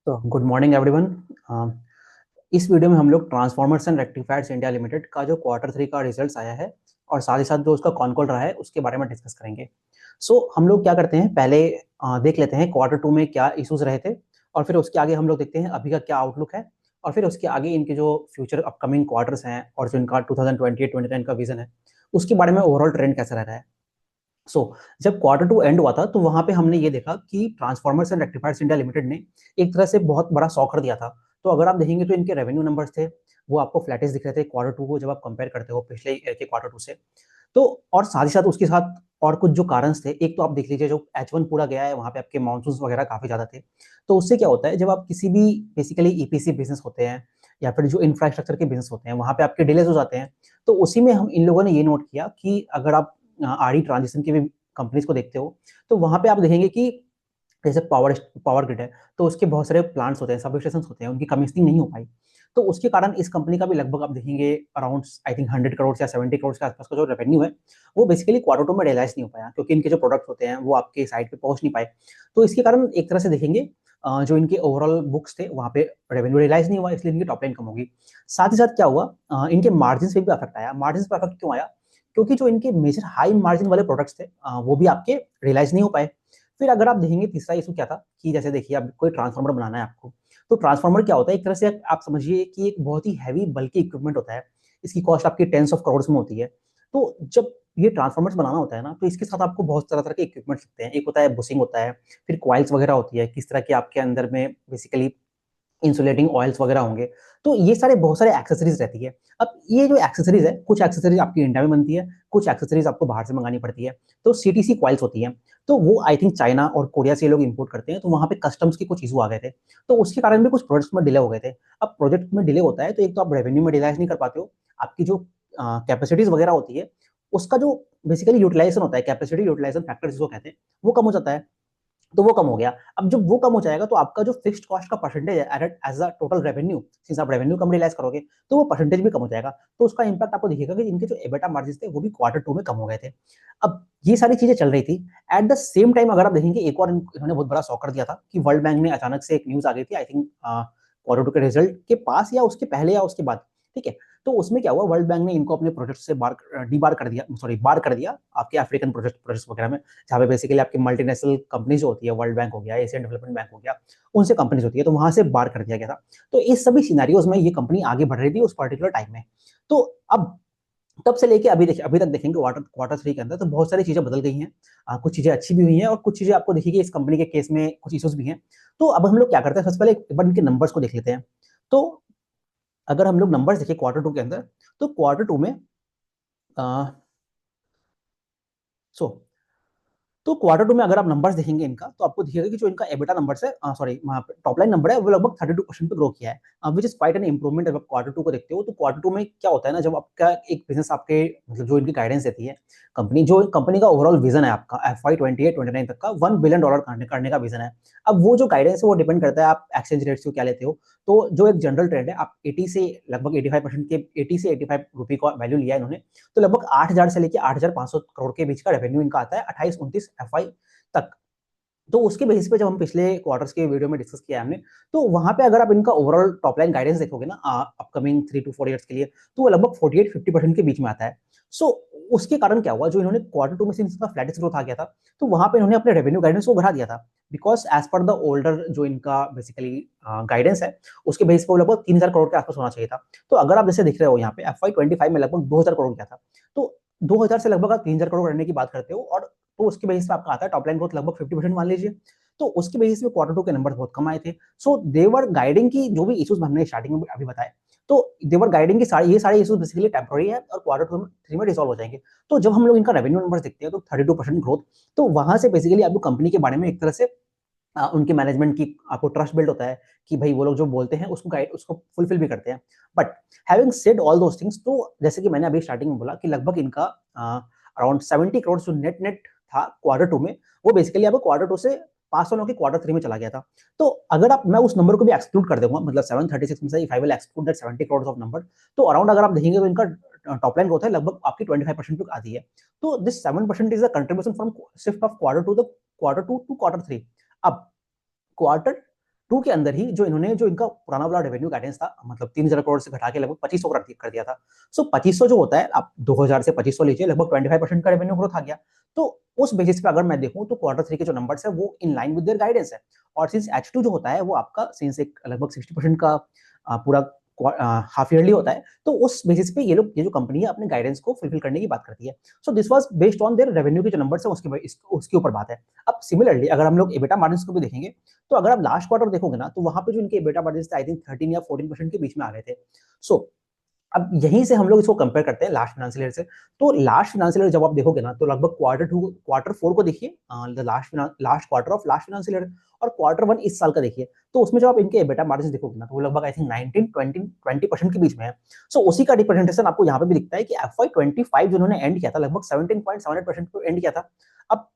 तो good morning everyone. इस video में हम लोग transformers and rectifiers India limited का जो क्वार्टर 3 का रिजल्ट्स आया है और साथ ही साथ जो उसका कॉन कॉल रहा है उसके बारे में डिस्कस करेंगे। हम लोग क्या करते हैं, पहले देख लेते हैं क्वार्टर 2 में क्या इश्यूज रहे थे और फिर उसके आगे हम लोग देखते हैं अभी का क्या आउटलुक है और फिर उसके आगे इनके जो फ्यूचर अपकमिंग क्वार्टर्स हैं और जो इनका 2028-29 का विजन है उसके बारे में ओवरऑल ट्रेंड कैसा रह रहा है। जब क्वार्टर 2 एंड हुआ था तो वहां पे हमने ये देखा कि transformers and rectifiers India limited ने एक तरह से बहुत बड़ा सॉकर दिया था। तो अगर आप देखेंगे तो इनके रेवेन्यू नंबर्स थे वो आपको फ्लैटिश दिख रहे थे क्वार्टर 2 को जब आप कंपेयर करते हो पिछले ईयर के क्वार्टर 2 से। तो और साथ ही साथ उसके साथ और कुछ जो कारण थे, एक तो आप देख लीजिए जो H1 पूरा गया है वहां पे आपके मानसून वगैरह काफी ज्यादा थे। तो उससे क्या होता है, जब आप किसी भी बेसिकली ईपीसी बिजनेस होते हैं या फिर जो इंफ्रास्ट्रक्चर के बिजनेस होते हैं वहां पे आपके डिलेज हो जाते हैं। तो उसी में हम इन लोगों ने ये नोट किया कि अगर आप आरई ट्रांजिशन की भी कंपनीज को देखते हो तो वहां पे आप देखेंगे कि जैसे पावर पावर ग्रिड है तो उसके बहुत सारे प्लांट्स होते हैं, सब स्टेशन होते हैं, उनकी कमीशनिंग नहीं हो पाई। तो उसके कारण इस कंपनी का भी लगभग आप देखेंगे अराउंड आई थिंक 100 करोड़ या 70 करोड़ के आसपास का जो रेवेन्यू है वो बेसिकली क्वार्टर 2 में रियलाइज नहीं हो पाया क्योंकि इनके जो प्रोडक्ट होते हैं वो आपके साइड पे पहुंच नहीं पाए। तो इसके कारण एक तरह से देखेंगे जो इनके ओवरऑल बुक्स थे वहां पे रेवेन्यू रियलाइज नहीं हुआ, इसलिए इनकी टॉप लाइन कम होगी। साथ ही साथ क्या हुआ, इनके मार्जिन पे भी अफेक्ट आया। मार्जिन पे अफेक्ट क्यों आया? क्योंकि जो इनके मेजर हाई मार्जिन वाले प्रोडक्ट्स थे वो भी आपके रियलाइज नहीं हो पाए। फिर अगर आप देखेंगे तीसरा इशू क्या था कि जैसे देखिए आप कोई ट्रांसफार्मर बनाना है आपको, तो ट्रांसफार्मर क्या होता है, एक तरह से आप समझिए कि एक बहुत ही हैवी बल्कि इक्विपमेंट होता है। इसकी कॉस्ट आपकी टेंस ऑफ करोड़ में होती है। तो जब ये ट्रांसफार्मर्स बनाना होता है ना तो इसके साथ आपको बहुत तरह तरह के इक्विपमेंट लगते हैं। एक होता है बुशिंग होता है, फिर क्वाइल्स वगैरह होती है, किस तरह के आपके अंदर में बेसिकली इंसुलेटिंग ऑयल्स वगैरह होंगे। तो ये सारे बहुत सारे एक्सेसरीज रहती है। अब ये जो एक्सेसरीज है, कुछ एक्सेसरीज आपकी इंडिया में बनती है, कुछ एक्सेसरीज आपको बाहर से मंगानी पड़ती है। तो सीटीसी क्वाइल्स होती है, तो वो आई थिंक चाइना और कोरिया से लोग इंपोर्ट करते हैं, तो वहां पे कस्टम्स के कुछ इशू आ गए थे। तो उसके कारण भी कुछ प्रोजेक्ट्स में डिले हो गए थे। अब प्रोजेक्ट में डिले होता है तो एक तो आप रेवेन्यू में रियलाइज नहीं कर पाते हो, आपकी जो कैपेसिटीज वगैरह होती है उसका जो बेसिकली यूटिलाइजेशन होता है, कैपेसिटी यूटिलाइजेशन फैक्टर जिसको कहते हैं, वो कम हो जाता है। तो वो कम हो गया। अब जब वो कम हो जाएगा तो आपका जो फिक्स्ड कॉस्ट का परसेंटेज है as a total revenue, since आप रेवेन्यू कम रियलाइज करोगे तो वो परसेंटेज भी कम हो जाएगा। तो उसका इंपैक्ट आपको दिखेगा कि इनके जो एबिटा मार्जिन थे वो भी क्वार्टर 2 में कम हो गए थे। अब ये सारी चीजें चल रही थी। एट द सेम टाइम अगर आप देखेंगे एक और इन्होंने बहुत बड़ा सॉकर दिया था कि वर्ल्ड बैंक ने अचानक से एक न्यूज आ गई थी, आई थिंक क्वार्टर 2 के रिजल्ट के पास या उसके पहले या उसके बाद, ठीक है। तो उसमें क्या हुआ, वर्ल्ड बैंक ने इनको अपने प्रोजेक्ट से बार डी बार कर दिया, सॉरी बार कर दिया आपके अफ्रीकन प्रोजेक्ट वगैरह में, जहाँ पे बेसिकली आपकी मल्टीनेशनल कंपनीज जो होती है, वर्ल्ड बैंक हो गया, एशियन डेवलपमेंट बैंक हो गया, उनसे कंपनीज होती है, तो वहां से बार कर दिया गया था। तो इस सभी सिनेरियोज में ये कंपनी आगे बढ़ रही थी उस पर्टिकुलर टाइम में। तो अब तब से लेके अभी तक देखेंगे क्वार्टर 3 के अंदर तो बहुत सारी चीजें बदल गई हैं। कुछ चीजें अच्छी भी हुई हैं और कुछ चीजें आपको देखिए इस कंपनी के केस में कुछ इश्यूज भी हैं। तो अब हम लोग क्या करते हैं, सबसे पहले एक बार इनके नंबर्स को देख लेते हैं। तो अगर हम लोग नंबर्स देखें क्वार्टर 2 के अंदर, तो क्वार्टर 2 में सो तो क्वार्टर 2 में अगर आप नंबर्स देखेंगे इनका तो आपको दिखेगा कि जो इनका एबिटा नंबर्स है, सॉरी वहाँ पे टॉप लाइन नंबर है, वो लगभग 32% पे ग्रो किया है, which is quite an improvement. जब आप क्वार्टर 2 को देखते हो तो क्वार्टर 2 में क्या होता है ना, जब आपका एक बिजनेस आपके मतलब जो इनकी गाइडेंस देती है कंपनी, जो कंपनी का ओवरऑल विजन है आपका FY 28-29 तक का $1 बिलियन करने का विजन है। अब वो जो गाइडेंस है वो डिपेंड करता है आप एक्सचेंज रेट्स को क्या लेते हो। तो जो एक जनरल ट्रेंड है, आप 80 से लगभग 85% के 80 से 85 रुपए का वैल्यू लिया है इन्होंने, तो लगभग 8,000 से लेकर 8,500 करोड़ के बीच का रेवेन्यू इनका आता है 28-29 FY तक। तो उसके बेसिस पे जब हम पिछले क्वार्टर्स के वीडियो में डिस्कस किया हमने, तो वहां पे अगर आप इनका ओवरऑल टॉप लाइन गाइडेंस देखोगे ना अपकमिंग 3 to 4 ईयर्स के लिए, तो वो लगभग 48-50% के बीच में आता है। सो उसके कारण क्या हुआ, जो इन्होंने क्वार्टर 2 में से इनका फ्लैटिश ग्रोथ आ गया था, तो वहां पे इन्होंने अपने रेवेन्यू गाइडेंस को बढ़ा दिया था। Because as per the older जो इनका बेसिकली गाइडेंस है उसके बेसिस पे लगभग 3,000 करोड़ के आसपास होना चाहिए था। तो अगर आप जैसे दिख रहे हो यहाँ पे FY 25 में लगभग 2,000 करोड़ गया था। तो 2,000 से लगभग आप 3,000 करोड़ करने की बात करते हो, और तो उसके बेसिस पे आपका आता है टॉप लाइन ग्रोथ लगभग 50% मान लीजिए। तो उसके बेसिस पे क्वार्टर 2 के नंबर बहुत कम आए थे। सो देवर गाइडिंग की जो भी इश्यूज हमने स्टार्टिंग में अभी बताए, तो देवर गाइडिंग की ये सारे इश्यूज बेसिकली टेम्पररी है और क्वार्टर 3 में रिजॉल्व हो जाएंगे। तो जब हम लोग इनका रेवेन्यू नंबर देखते हैं तो 32% ग्रोथ, तो वहां से बेसिकली आपको कंपनी के बारे में एक तरह से उनके मैनेजमेंट की आपको ट्रस्ट बिल्ड होता है कि भाई वो लोग जो बोलते हैं उसको गाइड उसको फुलफिल भी करते हैं। But having said all those things, तो जैसे कि मैंने अभी स्टार्टिंग में बोला कि लगभग इनका अराउंड 70 करोड़ जो नेट था क्वार्टर 2 में, वो बेसिकली आपको क्वार्टर 2 से पास ऑन होकर क्वार्टर 3 में चला गया था। तो अगर आप मैं उस नंबर को भी एक्सक्लूड कर दूंगा, मतलब 736 में से if I will exclude that 70 crore of number, तो अराउंड अगर आप देखेंगे तो इनका टॉप लाइन ग्रोथ है लगभग आपकी 25% तक आती है। तो this 7% is the contribution from shift of quarter 2 to quarter 3। अब क्वार्टर टू के अंदर ही जो इन्होंने जो इनका पुराना वाला रेवेन्यू गाइडेंस था, मतलब 3000 करोड़ से घटा के लगभग 2500 कर दिया था। सो 2500 जो होता है, आप 2000 से 2500 लीजिए, लगभग 25% का रेवेन्यू ग्रोथ आ गया। तो उस बेसिस पे अगर मैं देखूं तो क्वार्टर 3 के जो नंबर्स है वो in line with their guidance है। और सिंस H2 जो होता है वो आपका सिंस एक लगभग 60% का पूरा हाफ ईयरली होता है, तो उस बेसिस पे ये जो कंपनी है अपने गाइडेंस को फुलफिल करने की बात करती है। So this was based on their revenue के जो नंबर्स है उसके ऊपर बात है। अब सिमिलरली अगर हम लोग एबिटा मार्जिन्स को भी देखेंगे, तो अगर आप लास्ट क्वार्टर देखोगे ना, तो वहां पे जो इनके एबिटा मार्जिन्स थे आई थिंक 13 या 14% के बीच में आ गए थे। सो अब यहीं से हम लोग इसको कंपेयर करते हैं लास्ट फाइनेंशियल ईयर से। तो लास्ट फाइनेंशियल ईयर जब आप देखोगे ना, तो लगभग क्वार्टर 4 को देखिए, last quarter of last financial year, और क्वार्टर 1 इस साल का देखिए, तो उसमें जब आप इनके एबिटा मार्जिन देखोगे ना, तो वो लगभग आई थिंक 19-20% के बीच में है। सो उसी का रिप्रेजेंटेशन आपको यहाँ पे भी दिखता है कि FY25 जिन्होंने एंड किया था, लगभग 17.78% को एंड किया था। अब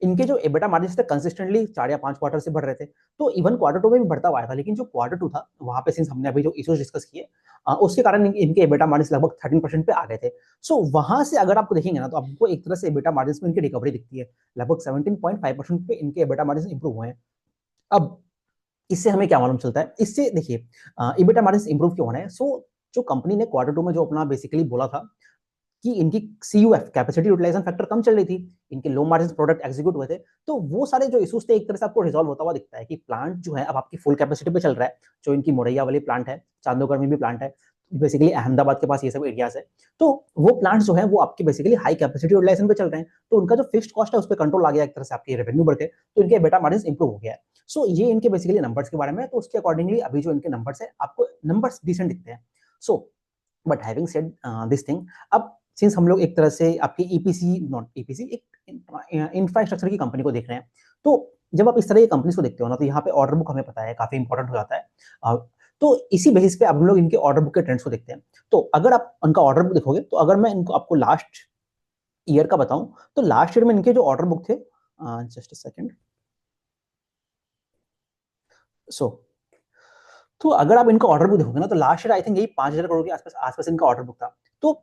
इनके जो एबिटा मार्जिन थे कंसिस्टेंटली 4 या 5 क्वार्टर से बढ़ रहे थे, तो इवन क्वार्टर 2 में भी बढ़ता हुआ आया था। लेकिन जो क्वार्टर 2 था, वहां पे सिंस हमने अभी जो इश्यूज डिस्कस किए, उसके कारण इनके एबिटा मार्जिन लगभग 13% पे आ गए थे। सो वहां से अगर आपको देखेंगे ना, तो आपको एक तरह से एबिटा मार्जिन में इनकी रिकवरी दिखती है। लगभग 17.5% पे इनके एबिटा मार्जिन इंप्रूव हुए हैं। अब इससे हमें क्या मालूम चलता है, इससे देखिए एबिटा मार्जिन इंप्रूव क्यों हो रहे हैं। सो जो कंपनी ने क्वार्टर 2 में जो अपना बेसिकली बोला था कि इनकी CUF कैपेसिटी यूटिलाइजेशन फैक्टर कम चल रही थी, इनके लो मार्जिन प्रोडक्ट एग्जीक्यूट हुए थे, तो वो सारे जो इश्यूज थे एक तरह से आपको रिजॉल्व होता हुआ दिखता है कि प्लांट जो है अब आपकी फुल कैपेसिटी पे चल रहा है। जो इनकी मोरैया वाली प्लांट है, चांदोगढ़ में भी प्लांट है, बेसिकली अहमदाबाद के पास ये सब एरियाज है, तो वो प्लांट जो है वो आपके बेसिकली हाई कैपेसिटी यूटिलाइजेशन पे चल रहे हैं, तो उनका जो फिक्स्ड कॉस्ट है उस पर कंट्रोल आ गया, एक तरह से आपकी रेवेन्यू बढ़ के, तो इनके बेटा मार्जिन इंप्रूव हो गया है। सो ये इनके बेसिकली नंबर्स के बारे में, तो उसके अकॉर्डिंगली अभी जो इनके नंबर्स है, आपको नंबर्स डिसेंट दिखते हैं। So but having said this thing, अब सिंस हम लोग एक तरह से आपकी ईपीसी नॉट ईपीसी एक इंफ्रास्ट्रक्चर की कंपनी को देख रहे हैं, तो जब आप इस तरह की कंपनीज को देखते हो ना, तो यहाँ पे ऑर्डर बुक हमें पता है काफी इंपॉर्टेंट हो जाता है। तो इसी बेसिस पे अब हम लोग इनके ऑर्डर बुक के ट्रेंड्स को देखते हैं। तो अगर आप उनका ऑर्डर बुक देखोगे, तो अगर मैं इनको आपको लास्ट ईयर का बताऊं, तो लास्ट ईयर में इनके जो ऑर्डर बुक थे, जस्ट अ सेकंड, सो तो अगर आप इनका ऑर्डर बुक देखोगे ना, तो लास्ट ईयर आई थिंक यही 5000 करोड़ के आसपास आसपास इनका ऑर्डर बुक था। तो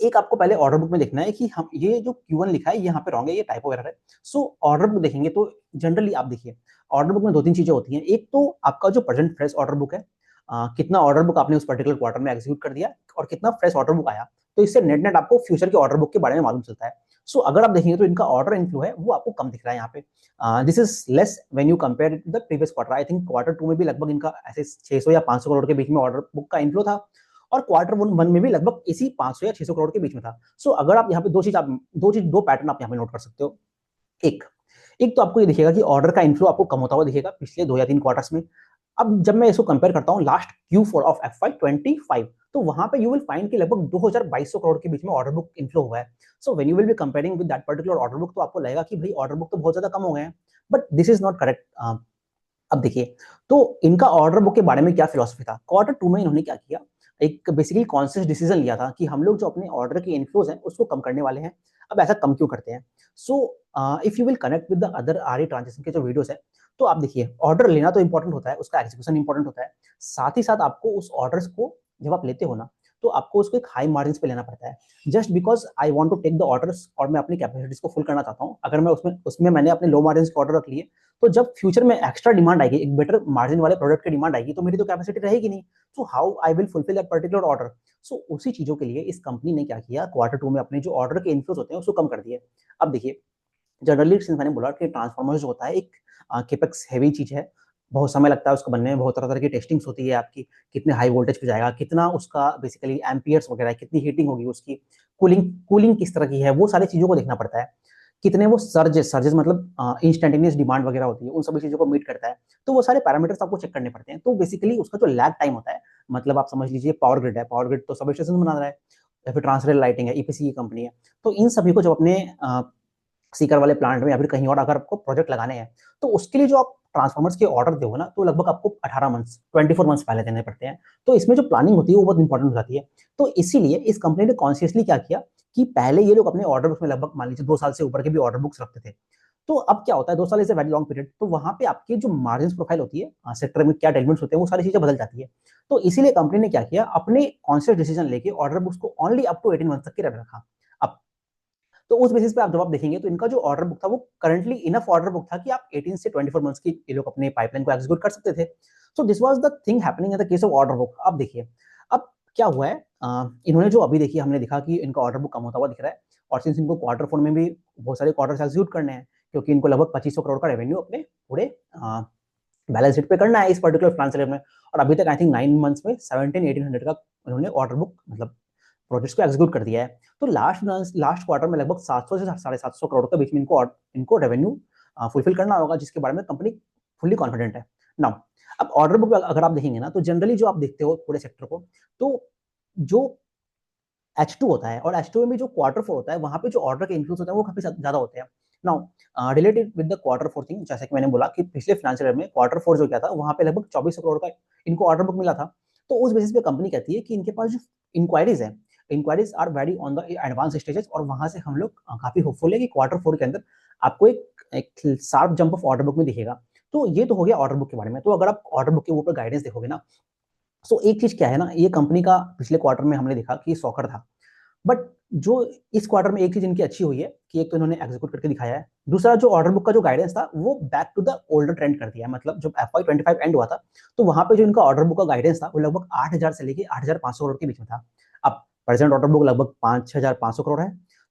एक आपको पहले ऑर्डर बुक में देखना है कि हम ये जो Q1 लिखा है यहाँ पे रॉन्ग है, ये टाइपो एरर है। सो ऑर्डर बुक देखेंगे तो जनरली आप देखिए, ऑर्डर बुक में दो तीन चीजें होती हैं। एक तो आपका जो प्रेजेंट फ्रेश ऑर्डर बुक है, कितना ऑर्डर बुक आपने उस पर्टिकुलर क्वार्टर में एग्जीक्यूट कर दिया और कितना फ्रेश ऑर्डर बुक आया, तो इससे नेट नेट आपको फ्यूचर के ऑर्डर बुक के बारे में मालूम चलता है। सो अगर आप देखेंगे तो इनका ऑर्डर इनफ्लो है वो आपको कम दिख रहा है यहाँ पे। This is less when you compare the previous quarter. I think quarter 2 में भी लगभग इनका ऐसे 600 या 500 करोड़ के बीच में ऑर्डर बुक का इनफ्लो था, और क्वार्टर 1 में भी लगभग इसी 500 या 600 करोड़ के बीच में था। सो अगर आप यहाँ पे दो पैटर्न आप यहाँ पे नोट कर सकते हो। एक एक तो आपको ये दिखेगा कि ऑर्डर का इनफ्लो आपको कम होता हुआ दिखेगा पिछले 2 या 3 क्वार्टर्स में। अब जब मैं इसको कंपेयर करता हूँ लास्ट Q4 ऑफ FY25, तो वहां पे यू विल फाइंड कि लगभग 2200 करोड़ के बीच में ऑर्डर बुक इनफ्लो हुआ है। So when you will be comparing with that particular order book, तो आपको लगेगा कि भाई ऑर्डर बुक तो बहुत ज्यादा कम हो गए हैं, but this is not correct. अब देखिए, तो इनका ऑर्डर बुक के बारे में क्या फिलॉसफी था। क्वार्टर 2 में इन्होंने क्या किया, एक बेसिकली कॉन्शियस डिसीजन लिया था कि हम लोग जो अपने ऑर्डर के इनफ्लोज हैं उसको कम करने वाले हैं। अब ऐसा कम क्यों करते हैं। So if you will connect with the other RE transaction के जो वीडियोस है, तो आप देखिए, ऑर्डर लेना तो इंपॉर्टेंट होता है, उसका एग्जीक्यूशन इंपॉर्टेंट होता है, साथ ही साथ आपको उस ऑर्डर्स को जब आप लेते हो ना, तो आपको उसको एक हाई मार्जिन पे लेना पड़ता है। Just because I want to take the orders और मैं अपनी कैपेसिटीज को फुल करना चाहता हूँ, अगर मैं उसमें उसमें मैंने अपने लो मार्जिन के ऑर्डर रख लिए, तो जब फ्यूचर में एक्स्ट्रा डिमांड आएगी, एक बेटर मार्जिन वाले प्रोडक्ट की डिमांड आएगी, तो मेरी तो कैपेसिटी रहेगी नहीं। So how I will fulfil that particular order. So उसी चीजों के लिए इस कंपनी ने क्या किया, क्वार्टर 2 में अपने जो ऑर्डर के इनफ्लोस होते हैं उसको कम कर दिए। अब देखिए, जनरली सिंस मैंने बोला कि ट्रांसफार्मर जो होता है एक केपेक्स हैवी चीज है, बहुत समय लगता है उसको बनने में, बहुत तरह तरह की टेस्टिंग्स होती है आपकी, कितने हाई वोल्टेज पे जाएगा, कितना उसका बेसिकली एम्पियर्स वगैरह, कितनी हीटिंग होगी उसकी, कूलिंग कूलिंग किस तरह की है, वो सारी चीजों को देखना पड़ता है। कितने वो सर्जेस मतलब इंस्टेंटेनियस डिमांड वगैरह होती है, उन सभी चीजों को मीट करता है, तो वो सारे पैरामीटर्स आपको चेक करने पड़ते हैं। तो बेसिकली उसका जो लैग टाइम होता है, मतलब आप समझ लीजिए पावर ग्रिड है, पावर ग्रिड तो सब स्टेशन बना रहा है, या फिर ट्रांसरेल लाइटिंग है, ईपीसी की कंपनी है, तो इन सभी को जब अपने सीकर वाले प्लांट में या फिर कहीं और अगर आपको प्रोजेक्ट लगाने हैं, तो उसके लिए जो आप ट्रांसफॉर्मर्स के ऑर्डर दोगे ना, तो लगभग आपको 18 मंथ्स 24 मंथ्स पहले देने पड़ते हैं। तो इसमें जो प्लानिंग होती है वो बहुत इंपॉर्टेंट हो जाती है। तो इसीलिए इस कंपनी ने कॉन्शियसली क्या किया कि पहले ये लोग अपने ऑर्डर बुक्स में लगभग मान लीजिए 2 साल से ऊपर के भी ऑर्डर बुक्स रखते थे। तो अब क्या होता है, 2 साल is a very long period, तो वहां पे आपकी जो मार्जिन प्रोफाइल होती है, सेक्टर में क्या एलिमेंट्स होते हैं, वो सारी चीजें बदल जाती है। तो इसीलिए कंपनी ने क्या किया, अपने कॉन्शियस डिसीजन लेके ऑर्डर बुक्स को ओनली अप टू 18 मंथ तक के रखा। अब तो उस बेसिस पे आप जब आप देखेंगे तो इनका जो ऑर्डर बुक था वो करंटली इनफ ऑर्डर बुक था कि आप 18 से 24 मंथ्स की ये लोग अपने पाइपलाइन को एग्जीक्यूट कर सकते थे। So this was the thing happening in the case of order book. अब देखिए अब क्या हुआ है, इन्होंने जो अभी देखिए हमने देखा कि इनका ऑर्डर बुक कम होता हुआ दिख रहा है, और सिंस इनको क्वार्टर फोर में भी बहुत सारे क्वार्टर्स एग्जीक्यूट करने हैं, क्योंकि इनको लगभग 2500 करोड़ का रेवेन्यू अपने पूरे बैलेंस शीट पे करना है इस पर्टिकुलर फाइनेंशियल ईयर में, और अभी तक आई थिंक 9 मंथ्स में 17-1800 का उन्होंने ऑर्डर बुक मतलब प्रोजेक्ट्स को एग्जीक्यूट कर दिया है। तो लास्ट क्वार्टर में लगभग 700 से 750 करोड़ के बीच में इनको रेवेन्यू फुलफिल करना होगा, जिसके बारे में कंपनी फुल्ली कॉन्फिडेंट है। नाउ अब ऑर्डर बुक अगर आप देखेंगे ना, तो जनरली जो आप देखते हो पूरे सेक्टर को, तो जो H2 होता है, और H2 में भी जो क्वार्टर फोर होता है, वहां पे जो ऑर्डर के इन्फ्लुएंस होते हैं वो काफी ज्यादा होते हैं। Now related with the quarter four thing, जैसे कि मैंने बोला कि पिछले फाइनेंशियल ईयर में क्वार्टर फोर जो क्या था, वहां पे लगभग 2400 करोड़ का इनको ऑर्डर बुक मिला था। तो उस बेसिस पे कंपनी कहती है कि इनके पास जो इंक्वायरीज है, inquiries are very on the advance stages, और वहां से हम लोग काफी होपफुल है कि क्वार्टर फोर के अंदर आपको एक sharp jump of order book में दिखेगा। तो ये तो हो गया ऑर्डर बुक के बारे में। तो अगर आप ऑर्डर बुक के ऊपर गाइडेंस देखोगे ना, सो एक चीज क्या है ना, ये कंपनी का पिछले क्वार्टर में हमने देखा कि सॉकर था, बट जो इस क्वार्टर में एक चीज इनकी अच्छी हुई है कि एक तो इन्होंने एग्जीक्यूट करके दिखाया है, दूसरा जो ऑर्डर बुक का जो गाइडेंस था वो back to the older trend कर दिया है। मतलब जब FY25 एंड हुआ था, तो वहां पे जो इनका ऑर्डर बुक का गाइडेंस था वो लगभग 8000 से लेके 8500 करोड़ के बीच में था। अब प्रेजेंट ऑर्डर बुक लगभग 5500 करोड़ है।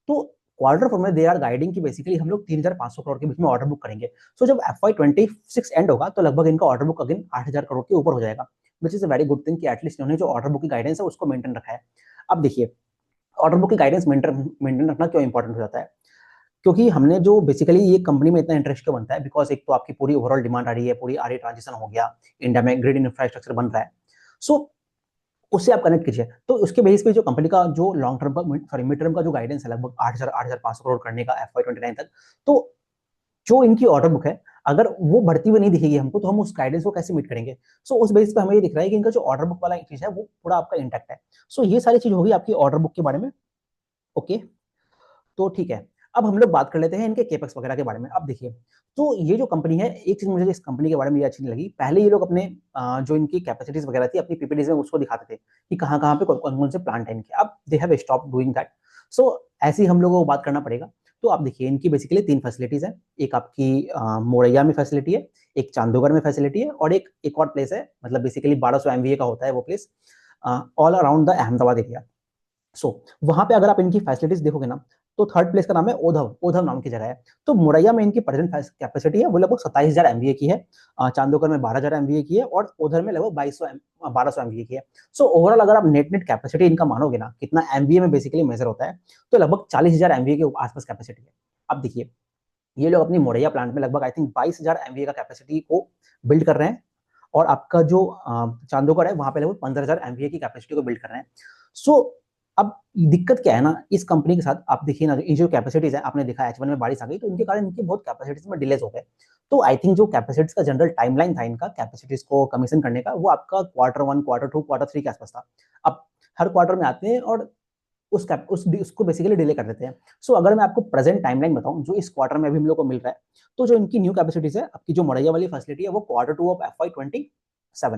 तो क्वार्टर फोर में दे आर गाइडिंग की बेसिकली हम लोग 3500 करोड़ के बीच में ऑर्डर बुक करेंगे। सो जब FY26 एंड होगा तो लगभग इनका ऑर्डर बुक अगेन 8000 करोड़ के ऊपर हो जाएगा, which is a very good thing कि एटलीस्ट इन्होंने जो ऑर्डर बुक की गाइडेंस है उसको मेंटेन रखा है। अब देखिए ऑर्डर बुक की गाइडेंस मेंटेन रखना क्यों इंपॉर्टेंट हो जाता है, क्योंकि हमने जो बेसिकली ये कंपनी में इतना इंटरेस्ट क्यों बनता है, बिकॉज एक तो आपकी पूरी ओवरऑल डिमांड आ रही है, पूरी आरई ट्रांजिशन हो गया, इंडिया में ग्रिड इंफ्रास्ट्रक्चर बन रहा है। सो उससे आप कनेक्ट कीजिए, तो उसके बेसिस पे जो कंपनी का जो लॉन्ग टर्म का सॉरी मिड टर्म का जो गाइडेंस है लगभग 8500 करोड़ करने का FY29 तक, तो जो इनकी ऑर्डर बुक है अगर वो बढ़ती हुई नहीं दिखेगी हमको, तो हम उस गाइडेंस को कैसे मीट करेंगे। सो उस बेसिस पे हमें ये दिख रहा है कि इनका जो ऑर्डर बुक वाला चीज है वो पूरा आपका इंटैक्ट है। सो ये सारी चीज होगी आपकी ऑर्डर बुक के बारे में। ओके, तो ठीक है, अब हम लोग बात कर लेते हैं इनके केपेक्स वगैरह के बारे में। अब देखिए, तो ये जो कंपनी है, एक चीज मुझे इस कंपनी के बारे में ये अच्छी नहीं लगी, पहले ये लोग अपने जो इनकी कैपेसिटीज वगैरह थी अपनी पीपीटीज में उसको दिखाते थे कि कहाँ कहाँ पे कौन कौन से प्लांट है इनके। अब they have stop doing that. So ऐसे ही हम लोगों को बात करना पड़ेगा। तो आप देखिए इनकी बेसिकली 3 फैसिलिटीज है, एक आपकी मोरैया में फैसिलिटी है, एक चांदोगढ़ में फैसिलिटी है, और एक और प्लेस है, मतलब बेसिकली 1200 MVA का होता है वो place, all around the Ahmedabad area. So वहां पे अगर आप इनकी फैसिलिटीज देखोगे ना, तो थर्ड प्लेस का नाम है ओधव, ओधव नाम की जगह है। तो मुरैया में इनकी प्रेजेंट कैपेसिटी है वो लगभग 27,000 MVA की है, चांदोकर में 12,000 MVA की है, और उधर में लगभग 1200 MVA की है। सो ओवरऑल अगर आप नेट नेट कैपेसिटी इनका मानोगे ना, कितना MVA में बेसिकली मेजर होता है, तो लगभग 40,000 MVA के आसपास कैपेसिटी है। अब देखिए ये लोग अपनी मोरैया प्लांट में लगभग आई थिंक 22,000 MVA का कैपेसिटी को बिल्ड कर रहे हैं, और आपका जो चांदोकर है वहां पे लगभग 15,000 MVA की कैपेसिटी को बिल्ड कर रहे हैं। सो अब दिक्कत क्या है ना इस कंपनी के साथ, आप देखिए ना ये जो कैपेसिटीज है, आपने देखा H1 में बारिश आ गई तो इनके कारण इनकी बहुत कैपेसिटीज में डिलेज हो गए। तो आई थिंक जो कैपेसिटीज का जनरल टाइमलाइन था इनका कैपेसिटीज को कमीशन करने का, वो आपका Q1, Q2, Q3 के आसपास था। अब हर क्वार्टर में आते हैं और उसको बेसिकली डिले कर देते हैं। सो अगर मैं आपको प्रेजेंट टाइमलाइन बताऊं जो इस क्वार्टर में अभी हम लोग को मिल रहा है, तो जो इनकी न्यू कैपेसिटीज है, आपकी जो मोरैया वाली फैसिलिटी है वो Q2 ऑफ FY27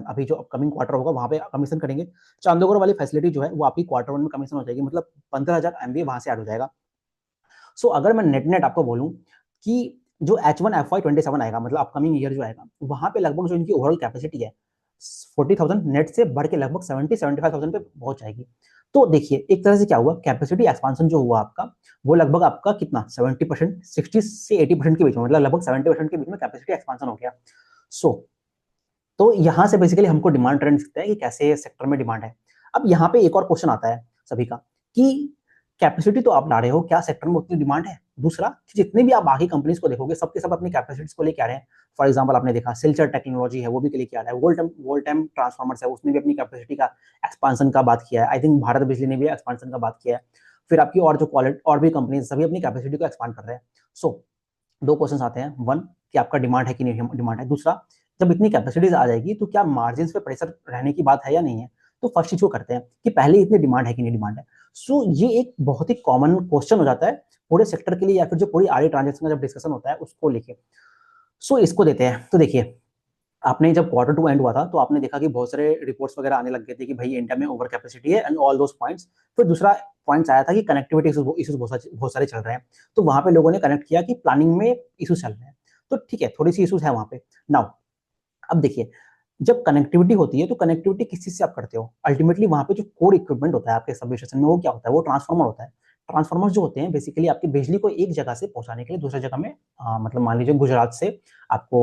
अभी जो अपकमिंग क्वार्टर होगा वहां पे कमीशन करेंगे। चांदोगर वाली फैसिलिटी जो है वो आपकी Q1 में कमीशन हो जाएगी, मतलब 15,000 MVA वहां से ऐड हो जाएगा। सो अगर मैं नेट नेट आपको बोलूं कि जो H1 FY27 आएगा, मतलब अपकमिंग ईयर जो आएगा, वहां पे लगभग जो इनकी ओवरऑल कैपेसिटी है 40,000 नेट से बढ़ के लगभग 70-75,000 पे पहुंच जाएगी। तो देखिए एक तरह से क्या हुआ, कैपेसिटी एक्सपांशन जो हुआ आपका, वो लगभग आपका कितना 70%, 60 से 80% के बीच में, मतलब लगभग 70% के बीच में कैपेसिटी एक्सपांशन हो गया। सो तो यहाँ से बेसिकली हमको डिमांड ट्रेंड दिखता है कि कैसे सेक्टर में डिमांड है। अब यहाँ पे एक और क्वेश्चन आता है सभी का कि कैपेसिटी तो आप ला रहे हो, क्या सेक्टर में उतनी डिमांड है? दूसरा कि जितने भी आप बाकी कंपनीज को देखोगे सबके सब अपनी कैपेसिटीज को लेके आ रहे हैं। फॉर एग्जांपल आपने देखा सिलचर टेक्नोलॉजी है वो भी लेके आ रहा है, वोल्टेम ट्रांसफार्मर्स है उसने भी अपनी कैपेसिटी का एक्सपांशन का बात किया है। आई थिंक भारत बिजली ने भी एक्सपांशन का बात किया है। फिर आपकी और जो क्वालिटी और भी कंपनीज सभी अपनी कैपेसिटी को एक्सपांड कर रहे हैं। सो दो क्वेश्चन आते हैं, वन कि आपका डिमांड है कि नहीं डिमांड है, दूसरा जब इतनी कैपेसिटीज आ जाएगी तो क्या मार्जिन पे प्रेशर रहने की बात है या नहीं है। तो फर्स्ट चीज को करते हैं कि पहले इतनी डिमांड है कि नहीं डिमांड है। सो ये एक बहुत ही कॉमन क्वेश्चन हो जाता है पूरे सेक्टर के लिए, या फिर जो पूरी आरई ट्रांजेक्शन का जब डिस्कशन होता है उसको लेके। सो इसको देते हैं। तो देखिए आपने जब Q2 एंड हुआ था तो आपने देखा कि बहुत सारे रिपोर्ट्स वगैरह आने लग गए थे कि भाई इंडिया में ओवर कैपेसिटी है एंड ऑल दोस पॉइंट्स। फिर दूसरा पॉइंट्स आया था कि कनेक्टिविटी इश्यूज बहुत सारे चल रहे हैं, तो वहां पे लोगों ने कनेक्ट किया कि प्लानिंग में इश्यूज चल रहे हैं। तो ठीक है, थोड़ी सी इश्यूज है वहां पे। नाउ अब देखिए, जब कनेक्टिविटी होती है तो कनेक्टिविटी किस चीज से आप करते हो? अल्टीमेटली वहां पे जो कोर इक्विपमेंट होता है आपके सब स्टेशन में वो क्या होता है? वो ट्रांसफार्मर होता है। ट्रांसफार्मर जो होते हैं बेसिकली आपकी बिजली को एक जगह से पहुंचाने के लिए दूसरी जगह में, मतलब मान लीजिए गुजरात से आपको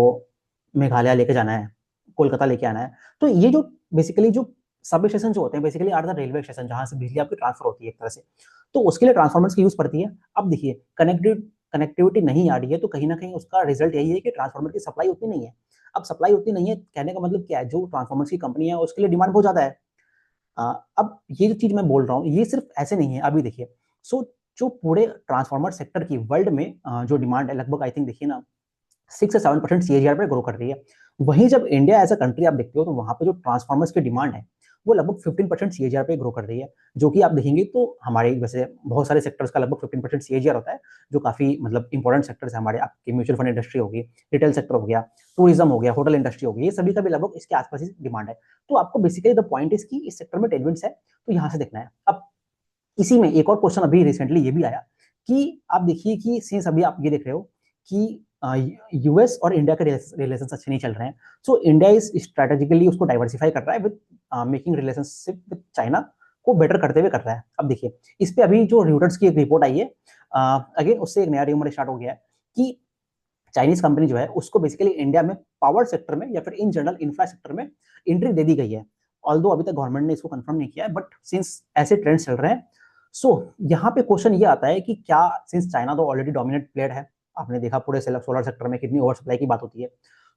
मेघालय लेके जाना है, कोलकाता लेके आना है, तो ये जो बेसिकली जो सब स्टेशन जो होते हैं basically are the railway station जहां से बिजली आपकी ट्रांसफर होती है एक तरह से। तो उसके लिए ट्रांसफार्मर्स की यूज पड़ती है। अब देखिए, कनेक्टिविटी नहीं आ रही है तो कहीं ना कहीं उसका रिजल्ट यही है कि ट्रांसफार्मर की सप्लाई उतनी नहीं है। अब सप्लाई उतनी नहीं है कहने का मतलब क्या है? जो ट्रांसफार्मर्स की कंपनी है उसके लिए डिमांड बहुत ज्यादा है। अब ये जो चीज मैं बोल रहा हूँ ये सिर्फ ऐसे नहीं है। अभी देखिए, सो जो पूरे ट्रांसफार्मर सेक्टर की वर्ल्ड में जो डिमांड है लगभग आई थिंक देखिए ना 6 से 7% CAGR पे ग्रो कर रही है। वहीं जब इंडिया एज अ कंट्री आप देखते हो तो वहां पे जो ट्रांसफार्मर्स की डिमांड है वो लगभग 15% CAGR पे ग्रो कर रही है। जो कि आप देखेंगे तो हमारे वैसे बहुत सारे सेक्टर्स का लगभग 15% CAGR होता है, जो काफी मतलब इंपॉर्टेंट सेक्टर्स है हमारे। आपकी म्यूचुअल फंड इंडस्ट्री होगी, रिटेल सेक्टर हो गया, टूरिज्म हो गया, होटल इंडस्ट्री हो गई, ये सभी का भी लगभग इसके आसपास ही डिमांड है। तो आपको बेसिकली द पॉइंट इज कि इस सेक्टर में टेलविंड्स है, तो यहाँ से देखना है। अब इसी में एक और क्वेश्चन अभी रिसेंटली ये भी आया कि आप देखिए कि सिंस अभी आप ये देख रहे हो कि यूएस और इंडिया के रिलेशन अच्छे नहीं चल रहे हैं, सो इंडिया इज स्ट्रेटेजिकली उसको डाइवर्सिफाई कर रहा है with making relationship with China को बेटर करते हुए कर रहा है। अब देखिए, इस पे अभी जो रियूटर्स की एक रिपोर्ट आई है, अगेन उससे एक नया रूमर स्टार्ट हो गया है कि चाइनीज कंपनी जो है उसको बेसिकली इंडिया में पावर सेक्टर में या फिर इन जनरल इंफ्रा सेक्टर में एंट्री दे दी गई है। ऑल्दो अभी तक गवर्नमेंट ने इसको कंफर्म नहीं किया है, बट सिंस ऐसे ट्रेंड्स चल रहे हैं, सो यहाँ पे क्वेश्चन ये आता है कि क्या, सिंस चाइना तो ऑलरेडी डोमिनेंट प्लेयर है, आपने देखा पूरे सोलर सेक्टर में कितनी ओवर सप्लाई की बात होती है,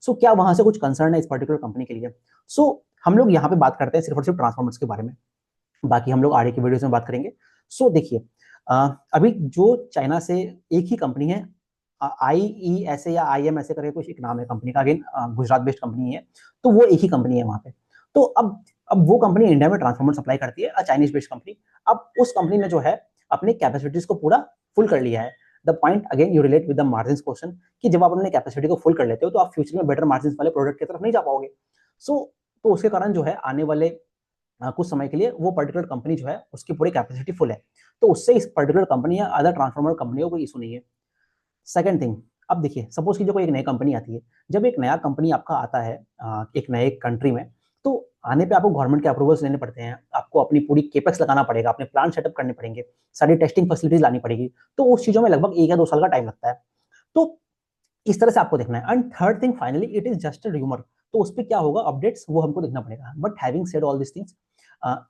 सो क्या वहां से कुछ कंसर्न है इस पर्टिकुलर कंपनी के लिए? सो हम लोग यहाँ पे बात करते हैं सिर्फ और सिर्फ ट्रांसफॉर्मर्स के बारे में, बाकी हम लोग आगे की वीडियोस में बात करेंगे। सो देखिए, अभी जो चाइना से एक ही कंपनी है, IESA या IM ऐसे करके कुछ एक नाम है कंपनी का, अगेन गुजरात बेस्ड कंपनी है, तो वो एक ही कंपनी है वहां पे। तो अब वो कंपनी इंडिया में ट्रांसफार्मर सप्लाई करती है, चाइनीज बेस्ड कंपनी। अब उस कंपनी ने जो है अपनी कैपेसिटीज को पूरा फुल कर लिया है। The point again you relate with the margin question कि जब आप अपने कैपेसिटी को फुल कर लेते हो तो आप फ्यूचर में बेटर मार्जिन वाले प्रोडक्ट की तरफ नहीं जा पाओगे। सो तो उसके कारण जो है आने वाले कुछ समय के लिए वो पर्टिकुलर कंपनी जो है उसकी पूरी कैपेसिटी फुल है, तो उससे इस पर्टिकुलर कंपनी या अदर ट्रांसफार्मर कंपनियों को इशू नहीं है। सेकंड थिंग, अब देखिए सपोज कीजिए कोई एक नई कंपनी आती है। जब एक नया कंपनी आपका आता है एक नए कंट्री में, तो आने पे आपको गवर्नमेंट के अप्रूवल्स लेने पड़ते हैं, आपको अपनी पूरी केपेक्स लगाना पड़ेगा, अपने प्लांट सेटअप करने पड़ेंगे, सारी टेस्टिंग फैसिलिटीज लानी पड़ेगी, तो उस चीजों में लगभग 1 या 2 साल का टाइम लगता है। तो इस तरह से आपको देखना है। And third thing finally it is just a rumour, तो उस पर क्या होगा अपडेट्स वो हमको देखना पड़ेगा। But having said all this things,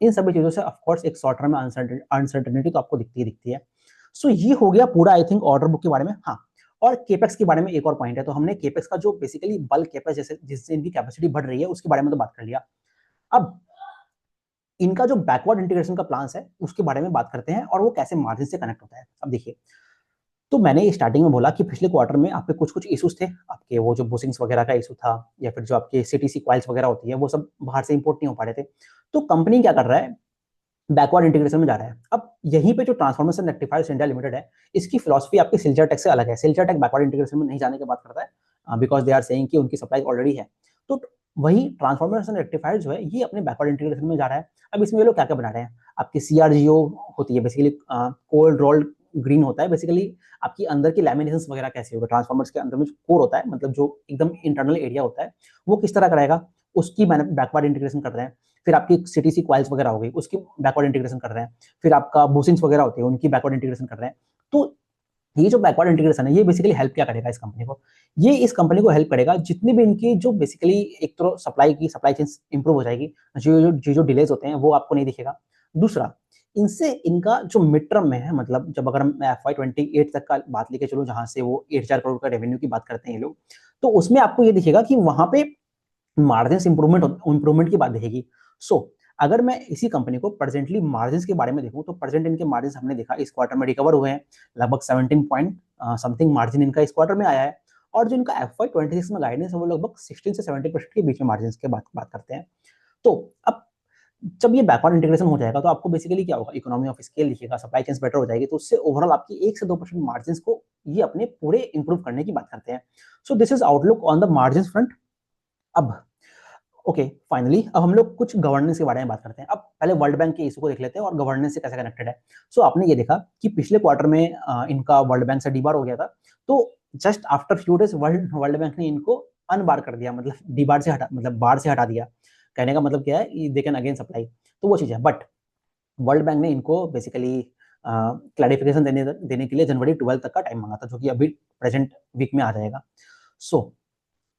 इन सभी चीजों से ऑफकोर्स एक शॉर्ट टर्म में अनसर्टेनिटी तो आपको दिखती ही दिखती है। सो ये हो गया पूरा आई थिंक ऑर्डर बुक के बारे में। हाँ, और केपेक्स के बारे में एक और पॉइंट है, तो हमने केपेक्स का जो बेसिकली बल्क केपेक्स जैसे जिससे इनकी कैपेसिटी बढ़ रही है उसके बारे में तो बात कर लिया। अब इनका जो बैकवर्ड इंटीग्रेशन का प्लान है उसके बारे में बात करते हैं और वो कैसे मार्जिन से कनेक्ट होता है। अब देखिए, तो मैंने स्टार्टिंग में बोला कि पिछले क्वार्टर में आपके कुछ कुछ इश्यूज थे, आपके वो जो बुशिंग्स वगैरह का इशू था या फिर जो आपके सीटीसी क्वाइल्स वगैरह होती है वो सब बाहर से इंपोर्ट नहीं हो पा रहे थे। तो कंपनी क्या कर रहा है, बैकवर्ड इंटीग्रेशन में जा रहा है। अब यहीं पे जो ट्रांसफॉर्मेशन रेक्टिफायर्स इंडिया लिमिटेड है, इसकी फिलॉसफी आपकी सिल्चर टेक से अलग है। सिल्चर टेक बैकवर्ड इंटीग्रेशन में नहीं जाने की बात करता है बिकॉज दे आर सेइंग कि उनकी सप्लाई ऑलरेडी है। तो वही ट्रांसफॉर्मेशन रेक्टिफायर जो है ये अपने बैकवर्ड इंटीग्रेशन में जा रहा है। अब इसमें ये लोग क्या क्या बना रहे हैं, आपकी CRGO होती है बेसिकली, कोल्ड रोल्ड ग्रीन होता है बेसिकली, आपकी अंदर की लैमिनेशन वगैरह कैसे होगा, ट्रांसफॉर्मर्स के अंदर में जो कोर होता है मतलब जो एकदम इंटरनल एरिया होता है वो किस तरह कराएगा, उसकी बैकवर्ड इंटीग्रेशन कर रहे हैं। फिर आपकी सीटीसी क्वाइल्स वगैरह हो गई उसकी बैकवर्ड इंटीग्रेशन कर रहे हैं। फिर आपका बुशिंग्स वगैरह होती है उनकी बैकवर्ड इंटीग्रेशन कर रहे हैं। तो ये जो बैकवर्ड इंटीग्रेशन है ये बेसिकली हेल्प क्या करेगा इस कंपनी को, ये इस कंपनी को हेल्प करेगा जितनी भी इनकी जो बेसिकली एक तो सप्लाई चेन इंप्रूव हो जाएगी, जो डिलेज होते हैं वो आपको नहीं दिखेगा। दूसरा, इनसे इनका जो मिड टर्म में है, मतलब जब अगर मैं FY 28 तक का बात लेके चलूँ जहां से वो 8,000 करोड़ का रेवेन्यू की बात करते हैं ये लोग, तो उसमें आपको ये दिखेगा कि वहां पे मार्जिन इंप्रूवमेंट की बात दिखेगी। सो अगर मैं इसी कंपनी को प्रेजेंटली मार्जिन के बारे में देखूं तो प्रेजेंट इनके मार्जिन हमने देखा इस क्वार्टर में रिकवर हुए हैं, लगभग 17 पॉइंट समथिंग मार्जिन इनका इस क्वार्टर में आया है। और जो इनका FY 26 में गाइडेंस है वो लगभग 16 से 17% के बीच में मार्जिन के बात करते हैं। तो अब जब ये बैकवर्ड इंटीग्रेशन हो जाएगा तो आपको बेसिकली क्या होगा, इकोनॉमी ऑफ स्केल दिखेगा, सप्लाई चेन बेटर हो जाएगी, तो उससे ओवरऑल आपकी 1 से 2% मार्जिन को ये अपने पूरे इंप्रूव करने की बात करते हैं। So this is outlook on the margin front. अब ओके फाइनली अब हम लोग कुछ गवर्नेंस के बारे में बात करते हैं। अब पहले वर्ल्ड बैंक के इशू को देख लेते हैं और गवर्नेंस से कैसे कनेक्टेड है। सो आपने ये देखा कि पिछले क्वार्टर में इनका वर्ल्ड बैंक से डीबार हो गया था, तो just after few days world bank ने इनको अनबार कर दिया, मतलब डीबार से हटा, मतलब बार से हटा दिया। कहने का मतलब क्या है, दे कैन अगेन सप्लाई, तो वो चीज़ है। बट वर्ल्ड बैंक ने इनको बेसिकली क्लैरिफिकेशन देने के लिए जनवरी 12 तक का टाइम मांगा था, जो कि अभी प्रेजेंट वीक में आ जाएगा। सो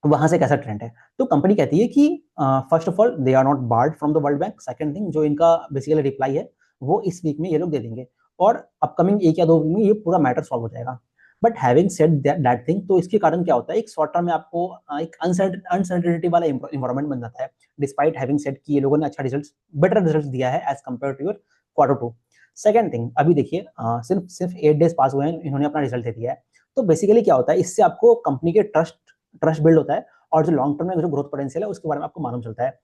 वहां से कैसा ट्रेंड है, तो कंपनी कहती है कि first of all they are not barred from the World Bank. Second thing, जो इनका बेसिकली रिप्लाई है वो इस वीक में ये लोग दे देंगे और अपकमिंग 1 या 2 वीक में ये पूरा मैटर सॉल्व हो जाएगा। But having said that thing, तो इसके कारण क्या होता है, एक शॉर्ट टर्म में आपको एक अनसर्टेनिटी वाला इन्वायरमेंट बन जाता है, डिस्पाइट हैविंग सेड कि ये लोगों ने अच्छा रिजल्ट, बेटर रिजल्ट दिया है as compare to your Q2। Second thing, अभी देखिए सिर्फ सिर्फ 8 डेज पास हुए हैं, इन्होंने अपना रिजल्ट दे दिया है। तो बेसिकली क्या होता है, इससे आपको कंपनी के ट्रस्ट ट्रस्ट बिल्ड होता है और जो लॉन्ग टर्म में जो ग्रोथ पोटेंशियल है उसके बारे में आपको मालूम चलता है।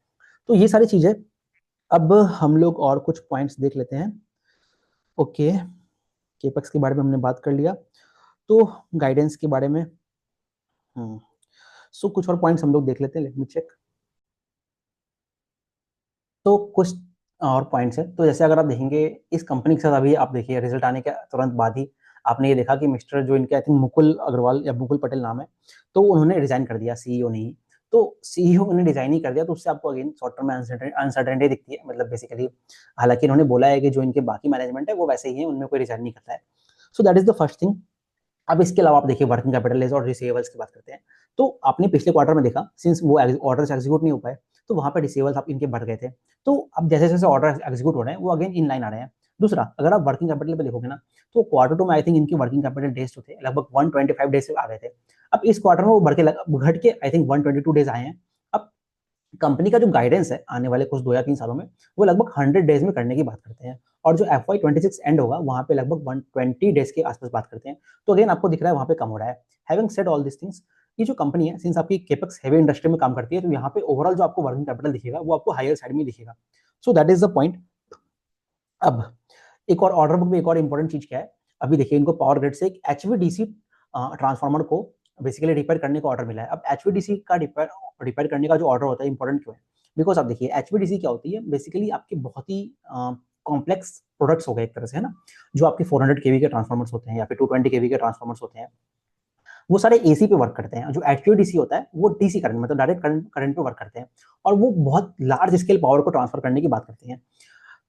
तो ये सारी चीजें, अब हम लोग और कुछ पॉइंट्स देख लेते हैं। ओके, केपेक्स के बारे में हमने बात कर लिया, तो गाइडेंस के बारे में सो कुछ और पॉइंट्स हम लोग देख लेते हैं। Let me check. तो कुछ और पॉइंट्स है, तो जैसे अगर आप देखेंगे इस कंपनी के साथ, अभी आप देखिए रिजल्ट आने के तुरंत बाद ही आपने ये देखा कि मिस्टर जो इनके आई थिंक मुकुल अग्रवाल या मुकुल पटेल नाम है, तो उन्होंने रिजाइन कर दिया, सीईओ ने ही। तो सीईओ ने रिजाइन ही कर दिया, तो उससे आपको अगेन शॉर्ट टर्म में अनसर्टेनिटी दिखती है, मतलब बेसिकली। हालांकि इन्होंने बोला है कि जो इनके बाकी मैनेजमेंट है वो वैसे ही है, उनमें कोई रिजाइन नहीं करता है। So that is the first thing. अब इसके अलावा आप देखिए वर्किंग कैपिटल और रिसीवेबल्स की बात करते हैं। तो आपने पिछले क्वार्टर में देखा, सिंस वो ऑर्डर्स एग्जीक्यूट नहीं हो पाए, तो वहां पे रिसीवेबल्स आप इनके बढ़ गए थे। तो अब जैसे जैसे ऑर्डर एग्जीक्यूट हो रहे हैं वो अगेन इन लाइन आ रहे हैं। दूसरा, अगर आप वर्किंग कैपिटल पे देखोगे ना, तो Q2 में आई थिंक इनकी वर्किंग कैपिटल डेज जो थे लगभग 125 डेज से आ गए थे। अब इस क्वार्टर में वो घट के आई थिंक 122 डेज आए हैं। अब कंपनी का जो गाइडेंस है आने वाले कुछ 2 या 3 सालों में, वो लगभग 100 डेज में करने की बात करते हैं, और जो FY26 एंड होगा वहां पे लगभग 120 डेज के आसपास बात करते हैं। तो अगेन आपको दिख रहा है वहां पे कम हो रहा है। Having said all this things, ये जो कंपनी है सिंस आपकी केपेक्स हेवी इंडस्ट्री में काम करती है, तो यहाँ पे ओवरऑल जो आपको वर्किंग कैपिटल दिखेगा वो आपको हायर साइड में दिखेगा। So that is the point. अब एक और ऑर्डर बुक में एक और इंपॉर्टेंट चीज क्या है, अभी देखिए इनको पावर ग्रिड से एक HVDC ट्रांसफार्मर को बेसिकली रिपेयर करने का ऑर्डर मिला है। अब HVDC का रिपेयर करने का जो ऑर्डर होता है इंपॉर्टेंट क्यों है, बिकॉज आप देखिए HVDC क्या होती है, बेसिकली आपके बहुत ही कॉम्प्लेक्स प्रोडक्ट्स हो गए एक तरह से, है ना। जो आपके 400 केवी के ट्रांसफार्मर्स होते हैं या फिर 220 केवी के ट्रांसफार्मर्स होते हैं, वो सारे एसी पे वर्क करते हैं। जो HVDC होता है वो डीसी करंट, मतलब डायरेक्ट करंट पे वर्क करते हैं, और वो बहुत लार्ज स्केल पावर को ट्रांसफर करने की बात करते हैं।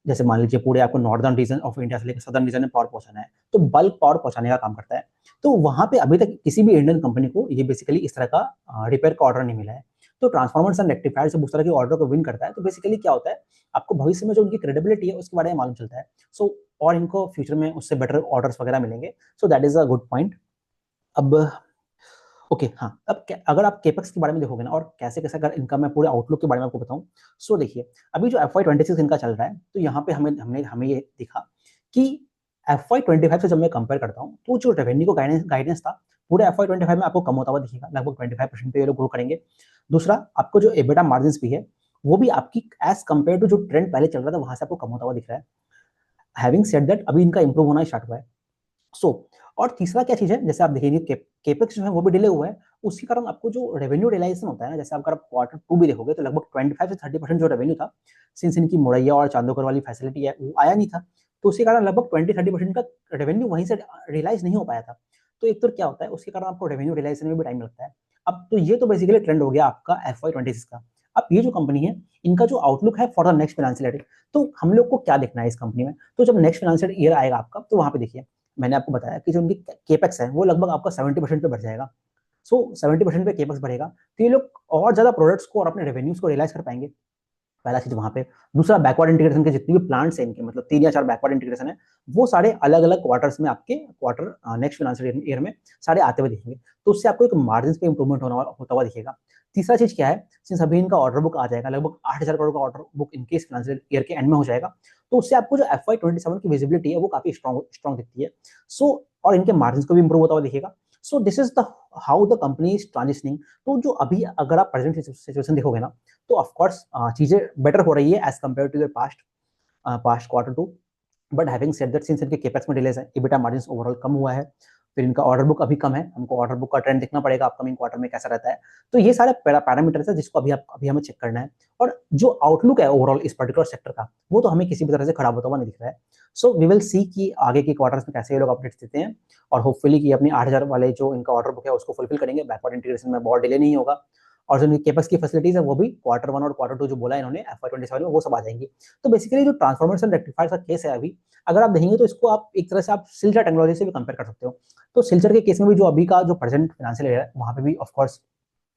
जैसे मान लीजिए पूरे आपको नॉर्दर्न रीजन ऑफ इंडिया से लेकर सदर्न रीजन में पावर पहुंचाना है, तो बल्क पावर पहुंचाने का काम करता है। तो वहां पे अभी तक किसी भी इंडियन कंपनी को ये बेसिकली इस तरह का रिपेयर का ऑर्डर नहीं मिला है। तो ट्रांसफॉर्मर्स एंड रेक्टिफायर से उस तरह के ऑर्डर को विन करता है, तो बेसिकली क्या होता है, आपको भविष्य में जो उनकी क्रेडिबिलिटी है उसके बारे में मालूम चलता है। सो और इनको फ्यूचर में उससे बेटर ऑर्डर्स वगैरह मिलेंगे। So that is a good point. अब ओके हाँ, अब अगर आप केपेक्स के बारे में देखोगे ना, और कैसे कैसे अगर इनका मैं पूरे आउटलुक के बारे में आपको बताऊं, सो देखिए अभी जो FY26 इनका चल रहा है, तो यहाँ पे हमें हमने हमें ये दिखा कि FY25 से जब मैं कंपेयर करता हूँ, तो जो रेवेन्यू को गाइडेंस था पूरे FY25 में आपको कम होता हुआ दिखेगा, लगभग 25% पे ये लोग ग्रो करेंगे। दूसरा, आपको जो एबिटा मार्जिन भी है वो भी आपकी एज कम्पेयर टू जो ट्रेंड पहले चल रहा था वहां से आपको कम होता हुआ दिख रहा है। हैविंग सेड दैट, अभी इनका इंप्रूव होना स्टार्ट हुआ है। सो और तीसरा क्या चीज है, जैसे आप देखिए केपेक्स जो है वो भी डिले हुआ है, उसके कारण आपको जो रेवेन्यू रियलाइजेशन होता है ना, जैसे अगर आप Q2 भी देखोगे तो लगभग 25 से 30% जो रेवेन्यू था, सिंस इनकी मोरैया और चांदोकर वाली फैसिलिटी है वो आया नहीं था, तो उसके कारण लगभग 20-30% का रेवेन्यू वहीं से रियलाइज नहीं हो पाया था। तो एक तो क्या होता है, उसके कारण आपको रेवेन्यू रियलाइजेशन में भी टाइम लगता है। अब तो ये तो बेसिकली ट्रेंड हो गया आपका FY26 का। अब ये जो कंपनी है, इनका जो आउटलुक है for the next financial year, तो हम लोग को क्या देखना है इस कंपनी में, तो जब नेक्स्ट फाइनेंशियल ईयर आएगा आपका, तो वहां पे देखिए मैंने आपको बताया कि जो उनकी केपेक्स है वो लगभग आपका 70% पे बढ़ जाएगा। सो 70% पे केपेक्स बढ़ेगा, तो ये लोग और ज्यादा प्रोडक्ट्स को और अपने रेवेन्यूज को रियलाइज कर पाएंगे, पहला चीज वहां पे। दूसरा, बैकवर्ड इंटीग्रेशन के जितने भी प्लांट्स हैं इनके, मतलब 3 या 4 बैकवर्ड इंटीग्रेशन है, वो सारे अलग अलग क्वार्टर्स में आपके क्वार्टर नेक्स्ट फाइनेंशियल ईयर में सारे आते हुए दिखेंगे, तो उससे आपको एक मार्जिन पे इंप्रूवमेंट होता हुआ दिखेगा। तीसरा चीज क्या है, सिंस अभी इनका ऑर्डर बुक आ जाएगा, लगभग 8,000 करोड़ का ऑर्डर बुक इनके इस फाइनेंशियल ईयर के एंड में हो जाएगा, तो उससे आपको जो FY27 की विजिबिलिटी है वो काफी स्ट्रॉन्ग दिखती है। सो और इनके मार्जिन को भी इंप्रूव होता हुआ दिखेगा। So this is the how the company is transitioning. तो जो अभी अगर आप प्रेजेंट सिचुएशन देखोगे ना, तो ऑफ कोर्स चीजें बेटर हो रही है as compare to your past Q2। But having said that, since इनके केपेक्स में डिलेस है, एबिटा मार्जिन ओवरऑल कम हुआ है, फिर इनका ऑर्डर बुक अभी कम है, हमको ऑर्डर बुक का ट्रेंड देखना पड़ेगा अपकमिंग क्वार्टर में कैसा रहता है। तो ये सारे पैरामीटर्स है जिसको अभी हमें चेक करना है। और जो आउटलुक है ओवरऑल इस पर्टिकुलर सेक्टर का, वो तो हमें किसी भी तरह से खराब होता हुआ नहीं दिख रहा है। सो वी विल सी कि आगे के क्वार्टर्स में कैसे ये लोग अपडेट्स देते हैं, और होपफुली कि अपनी 8,000 वाले जो इनका ऑर्डर बुक है उसको फुलफिल करेंगे, बैकवर्ड इंटीग्रेशन में बहुत डिले नहीं होगा, और जो केपक्स की फैसिलिटीज है वो भी क्वार्टर 1 और क्वार्टर 2 जो बोला है इन्होंने FY 27 में वो सब आ जाएंगी। तो बेसिकली जो ट्रांसफॉर्मर्स एंड रेक्टिफायर्स का केस है अभी, अगर आप देखेंगे तो इसको आप एक तरह से आप सिल्चर टेक्नोलॉजी से भी कंपेयर कर सकते हो। तो सिल्चर के केस में भी जो अभी का जो प्रेजेंट फाइनेंशियल ईयर है वहाँ पे भी ऑफकोर्स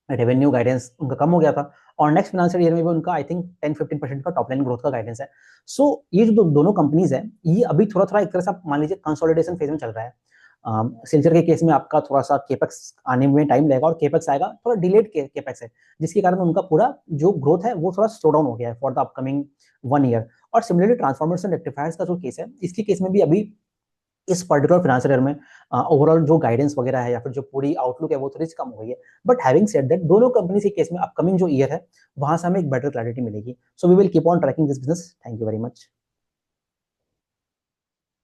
रेवेन्यू गाइडेंस उनका कम हो गया था, और नेक्स्ट फाइनेंशियल ईयर में भी उनका आई थिंक 10-15% का टॉप लाइन ग्रोथ का गाइडेंस है। सो ये जो दोनों कंपनीज है ये अभी थोड़ा थोड़ा एक तरह से आप मान लीजिए कंसोलिडेशन फेज में चल रहा है। सिल्चर के केस में आपका थोड़ा सा केपेक्स आने में टाइम लगेगा, और केपेक्स आएगा थोड़ा डिलेड केपेक्स है, जिसके कारण उनका पूरा जो ग्रोथ है वो थोड़ा स्लो डाउन हो गया है फॉर द अपकमिंग 1 ईयर। और सिमिलरली ट्रांसफॉर्मर्स एंड रेक्टिफायर्स का जो केस है, इसके केस में भी अभी इस पर्टिकुलर फाइनेंशियल ईयर में ओवरऑल जो गाइडेंस वगैरह है या फिर जो पूरी आउटलुक है वो थोड़ी सी कम हो गई है। बट हैविंग सेड दैट दोनों कंपनी के केस में अपकमिंग जो ईयर है वहां से हमें एक बेटर क्लैरिटी मिलेगी। So we will keep on tracking this business. Thank you very much.